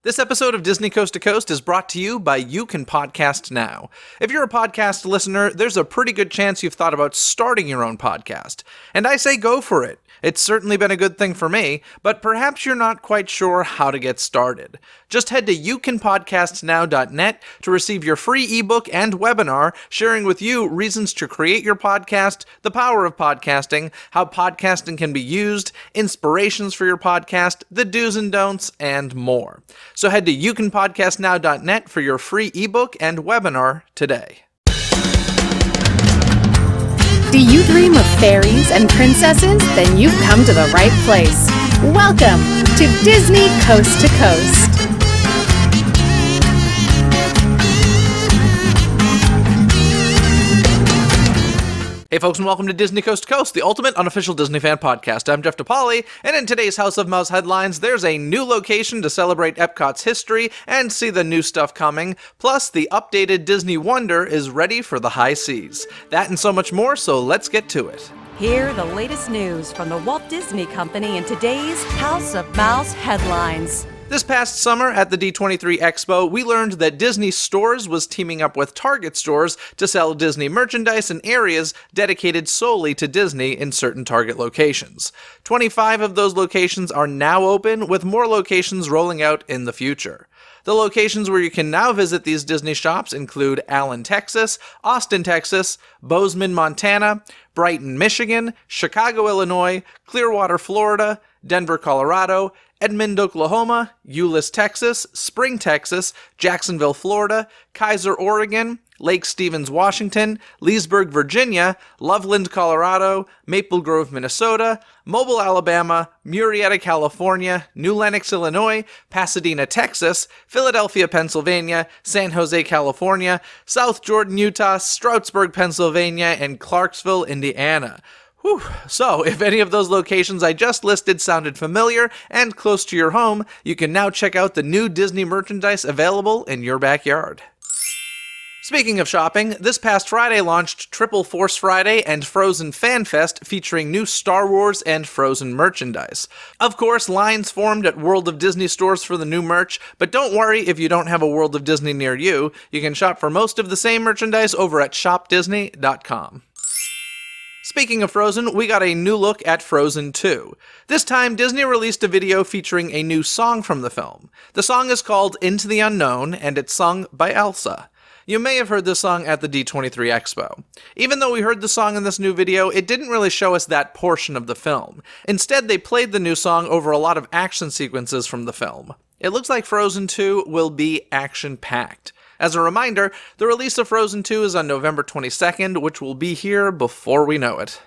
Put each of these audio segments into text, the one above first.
This episode of Disney Coast to Coast is brought to you by You Can Podcast Now. If you're a podcast listener, there's a pretty good chance you've thought about starting your own podcast. And I say go for it. It's certainly been a good thing for me, but perhaps you're not quite sure how to get started. Just head to youcanpodcastnow.net to receive your free ebook and webinar sharing with you reasons to create your podcast, the power of podcasting, how podcasting can be used, inspirations for your podcast, the do's and don'ts, and more. So head to youcanpodcastnow.net for your free ebook and webinar today. Do you dream of fairies and princesses? Then you've come to the right place. Welcome to Disney Coast to Coast. Hey folks, and welcome to Disney Coast to Coast, the ultimate unofficial Disney fan podcast. I'm Jeff DePauli, and in today's House of Mouse headlines, there's a new location to celebrate Epcot's history and see the new stuff coming, plus the updated Disney Wonder is ready for the high seas. That and so much more, so let's get to it. Hear the latest news from the Walt Disney Company in today's House of Mouse headlines. This past summer at the D23 Expo, we learned that Disney Stores was teaming up with Target stores to sell Disney merchandise in areas dedicated solely to Disney in certain Target locations. 25 of those locations are now open, with more locations rolling out in the future. The locations where you can now visit these Disney shops include Allen, Texas, Austin, Texas, Bozeman, Montana, Brighton, Michigan, Chicago, Illinois, Clearwater, Florida, Denver, Colorado, Edmond, Oklahoma, Euless, Texas, Spring, Texas, Jacksonville, Florida, Kaiser, Oregon, Lake Stevens, Washington, Leesburg, Virginia, Loveland, Colorado, Maple Grove, Minnesota, Mobile, Alabama, Murrieta, California, New Lenox, Illinois, Pasadena, Texas, Philadelphia, Pennsylvania, San Jose, California, South Jordan, Utah, Stroudsburg, Pennsylvania, and Clarksville, Indiana. Whew. So, if any of those locations I just listed sounded familiar and close to your home, you can now check out the new Disney merchandise available in your backyard. Speaking of shopping, this past Friday launched Triple Force Friday and Frozen Fan Fest featuring new Star Wars and Frozen merchandise. Of course, lines formed at World of Disney stores for the new merch, but don't worry if you don't have a World of Disney near you. You can shop for most of the same merchandise over at shopdisney.com. Speaking of Frozen, we got a new look at Frozen 2. This time, Disney released a video featuring a new song from the film. The song is called Into the Unknown, and it's sung by Elsa. You may have heard this song at the D23 Expo. Even though we heard the song in this new video, it didn't really show us that portion of the film. Instead, they played the new song over a lot of action sequences from the film. It looks like Frozen 2 will be action-packed. As a reminder, the release of Frozen 2 is on November 22nd, which will be here before we know it.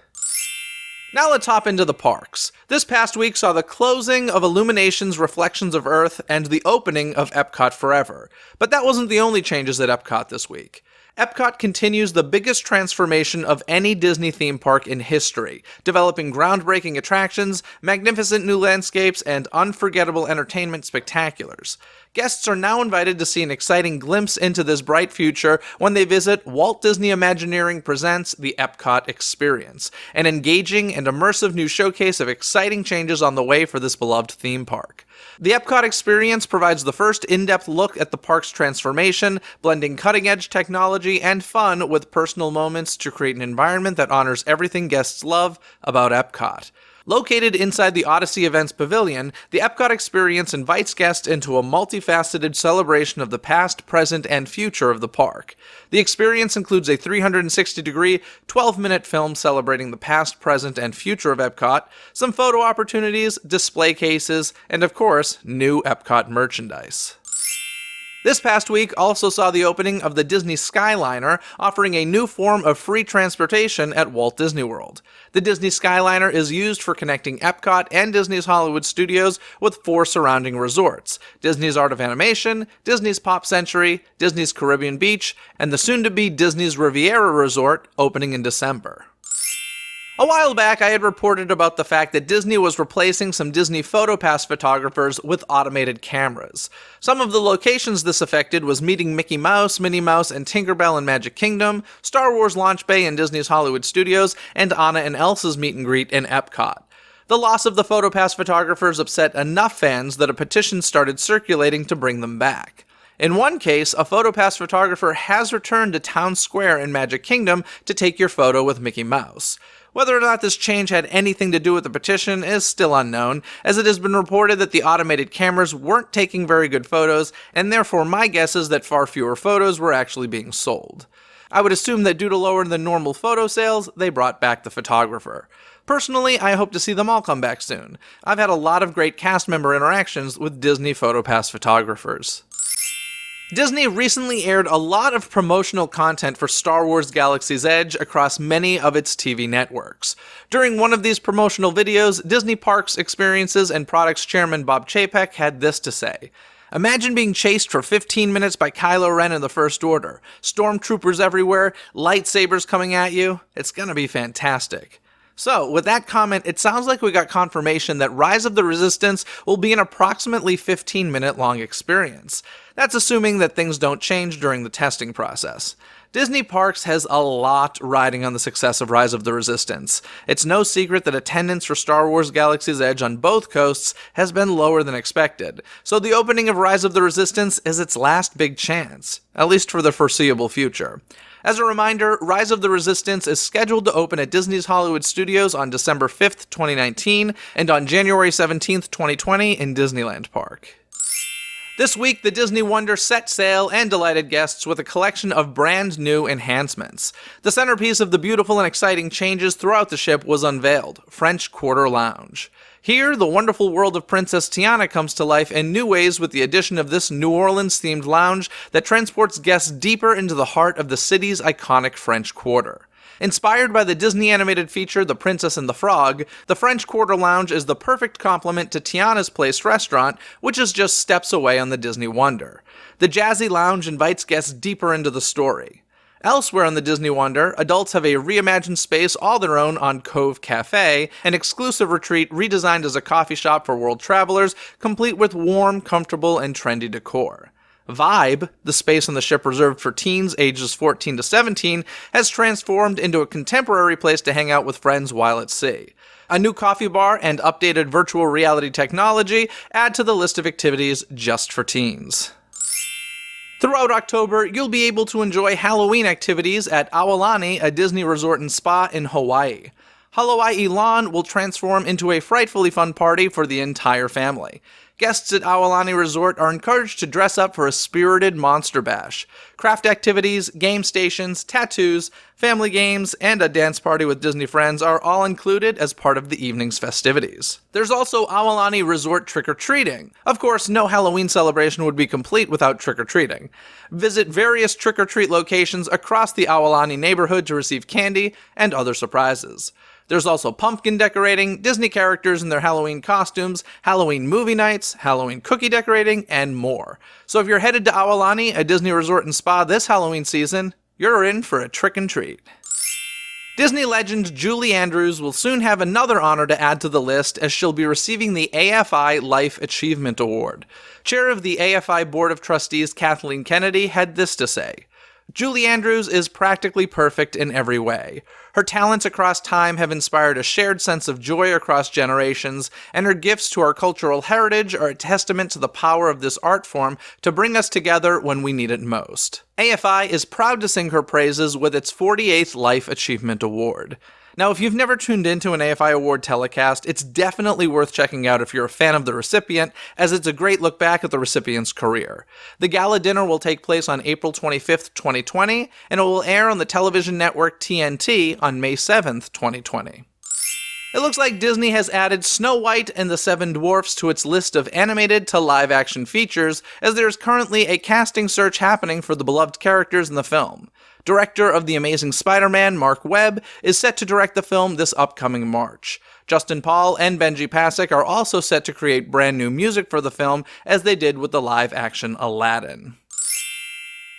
Now let's hop into the parks. This past week saw the closing of Illumination's Reflections of Earth and the opening of Epcot Forever. But that wasn't the only changes at Epcot this week. Epcot continues the biggest transformation of any Disney theme park in history, developing groundbreaking attractions, magnificent new landscapes, and unforgettable entertainment spectaculars. Guests are now invited to see an exciting glimpse into this bright future when they visit Walt Disney Imagineering Presents The Epcot Experience, an engaging and immersive new showcase of exciting changes on the way for this beloved theme park. The Epcot Experience provides the first in-depth look at the park's transformation, blending cutting-edge technology and fun with personal moments to create an environment that honors everything guests love about Epcot. Located inside the Odyssey Events Pavilion, the Epcot Experience invites guests into a multifaceted celebration of the past, present, and future of the park. The experience includes a 360-degree, 12-minute film celebrating the past, present, and future of Epcot, some photo opportunities, display cases, and of course, new Epcot merchandise. This past week also saw the opening of the Disney Skyliner, offering a new form of free transportation at Walt Disney World. The Disney Skyliner is used for connecting Epcot and Disney's Hollywood Studios with 4 surrounding resorts: Disney's Art of Animation, Disney's Pop Century, Disney's Caribbean Beach, and the soon-to-be Disney's Riviera Resort, opening in December. A while back, I had reported about the fact that Disney was replacing some Disney PhotoPass photographers with automated cameras. Some of the locations this affected was Meeting Mickey Mouse, Minnie Mouse, and Tinkerbell in Magic Kingdom, Star Wars Launch Bay in Disney's Hollywood Studios, and Anna and Elsa's meet and greet in Epcot. The loss of the PhotoPass photographers upset enough fans that a petition started circulating to bring them back. In one case, a PhotoPass photographer has returned to Town Square in Magic Kingdom to take your photo with Mickey Mouse. Whether or not this change had anything to do with the petition is still unknown, as it has been reported that the automated cameras weren't taking very good photos, and therefore my guess is that far fewer photos were actually being sold. I would assume that due to lower than normal photo sales, they brought back the photographer. Personally, I hope to see them all come back soon. I've had a lot of great cast member interactions with Disney PhotoPass photographers. Disney recently aired a lot of promotional content for Star Wars Galaxy's Edge across many of its TV networks. During one of these promotional videos, Disney Parks Experiences and Products Chairman Bob Chapek had this to say. Imagine being chased for 15 minutes by Kylo Ren in the First Order. Stormtroopers everywhere, lightsabers coming at you. It's gonna be fantastic. So, with that comment, it sounds like we got confirmation that Rise of the Resistance will be an approximately 15-minute long experience. That's assuming that things don't change during the testing process. Disney Parks has a lot riding on the success of Rise of the Resistance. It's no secret that attendance for Star Wars Galaxy's Edge on both coasts has been lower than expected, so the opening of Rise of the Resistance is its last big chance, at least for the foreseeable future. As a reminder, Rise of the Resistance is scheduled to open at Disney's Hollywood Studios on December 5th, 2019, and on January 17th, 2020 in Disneyland Park. This week, the Disney Wonder set sail and delighted guests with a collection of brand new enhancements. The centerpiece of the beautiful and exciting changes throughout the ship was unveiled, French Quarter Lounge. Here, the wonderful world of Princess Tiana comes to life in new ways with the addition of this New Orleans-themed lounge that transports guests deeper into the heart of the city's iconic French Quarter. Inspired by the Disney animated feature The Princess and the Frog, the French Quarter Lounge is the perfect complement to Tiana's Place restaurant, which is just steps away on the Disney Wonder. The jazzy lounge invites guests deeper into the story. Elsewhere on the Disney Wonder, adults have a reimagined space all their own on Cove Cafe, an exclusive retreat redesigned as a coffee shop for world travelers, complete with warm, comfortable, and trendy decor. Vibe, the space on the ship reserved for teens ages 14 to 17, has transformed into a contemporary place to hang out with friends while at sea. A new coffee bar and updated virtual reality technology add to the list of activities just for teens. Throughout October, you'll be able to enjoy Halloween activities at Aulani, a Disney resort and spa in Hawaii. Hawaii Lawn will transform into a frightfully fun party for the entire family. Guests at Aulani Resort are encouraged to dress up for a spirited monster bash. Craft activities, game stations, tattoos, family games, and a dance party with Disney friends are all included as part of the evening's festivities. There's also Aulani Resort trick-or-treating. Of course, no Halloween celebration would be complete without trick-or-treating. Visit various trick-or-treat locations across the Aulani neighborhood to receive candy and other surprises. There's also pumpkin decorating, Disney characters in their Halloween costumes, Halloween movie nights, Halloween cookie decorating, and more. So if you're headed to Aulani, a Disney resort and spa this Halloween season, you're in for a trick and treat. Disney legend Julie Andrews will soon have another honor to add to the list as she'll be receiving the AFI Life Achievement Award. Chair of the AFI Board of Trustees Kathleen Kennedy had this to say. Julie Andrews is practically perfect in every way. Her talents across time have inspired a shared sense of joy across generations, and her gifts to our cultural heritage are a testament to the power of this art form to bring us together when we need it most. AFI is proud to sing her praises with its 48th Life Achievement Award. Now, if you've never tuned into an AFI Award telecast, it's definitely worth checking out if you're a fan of the recipient, as it's a great look back at the recipient's career. The gala dinner will take place on April 25th, 2020, and it will air on the television network TNT on May 7th, 2020. It looks like Disney has added Snow White and the Seven Dwarfs to its list of animated to live-action features, as there is currently a casting search happening for the beloved characters in the film. Director of The Amazing Spider-Man, Mark Webb, is set to direct the film this upcoming March. Justin Paul and Benji Pasek are also set to create brand new music for the film, as they did with the live-action Aladdin.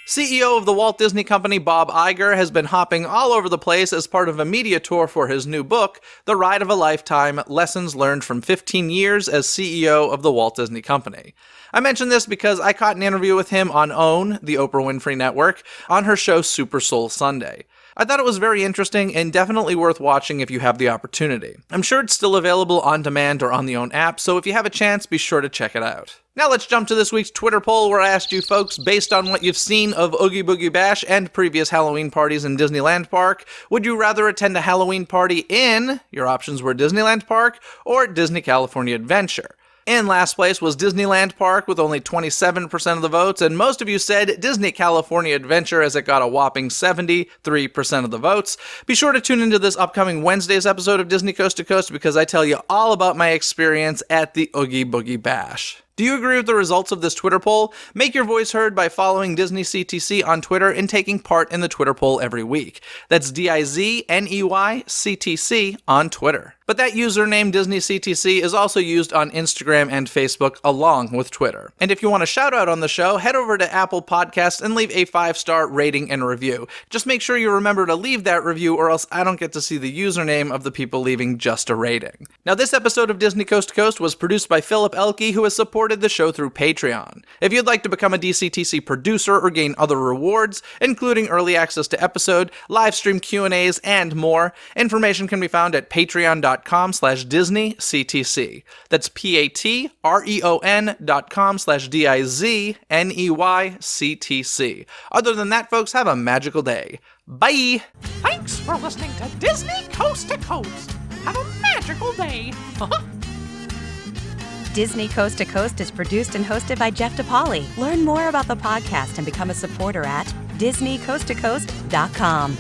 CEO of the Walt Disney Company Bob Iger has been hopping all over the place as part of a media tour for his new book, The Ride of a Lifetime: Lessons Learned from 15 Years as CEO of the Walt Disney Company. I mention this because I caught an interview with him on OWN, the Oprah Winfrey Network, on her show Super Soul Sunday. I thought it was very interesting and definitely worth watching if you have the opportunity. I'm sure it's still available on demand or on the OWN app, so if you have a chance, be sure to check it out. Now let's jump to this week's Twitter poll where I asked you folks, based on what you've seen of Oogie Boogie Bash and previous Halloween parties in Disneyland Park, would you rather attend a Halloween party in, your options were Disneyland Park or Disney California Adventure? In last place was Disneyland Park with only 27% of the votes, and most of you said Disney California Adventure as it got a whopping 73% of the votes. Be sure to tune into this upcoming Wednesday's episode of Disney Coast to Coast because I tell you all about my experience at the Oogie Boogie Bash. Do you agree with the results of this Twitter poll? Make your voice heard by following Disney CTC on Twitter and taking part in the Twitter poll every week. That's DIZNEYCTC on Twitter. But that username DisneyCTC is also used on Instagram and Facebook along with Twitter. And if you want a shout out on the show, head over to Apple Podcasts and leave a 5-star rating and review. Just make sure you remember to leave that review or else I don't get to see the username of the people leaving just a rating. Now this episode of Disney Coast to Coast was produced by Philip Elke, who has supported the show through Patreon. If you'd like to become a DCTC producer or gain other rewards, including early access to episode, live stream Q&As, and more, information can be found at patreon.com/DisneyCTC. That's patreon.com/DIZNEYCTC. Other than that, folks, have a magical day. Bye! Thanks for listening to Disney Coast to Coast. Have a magical day. Disney Coast to Coast is produced and hosted by Jeff DePauli. Learn more about the podcast and become a supporter at DisneyCoastToCoast.com.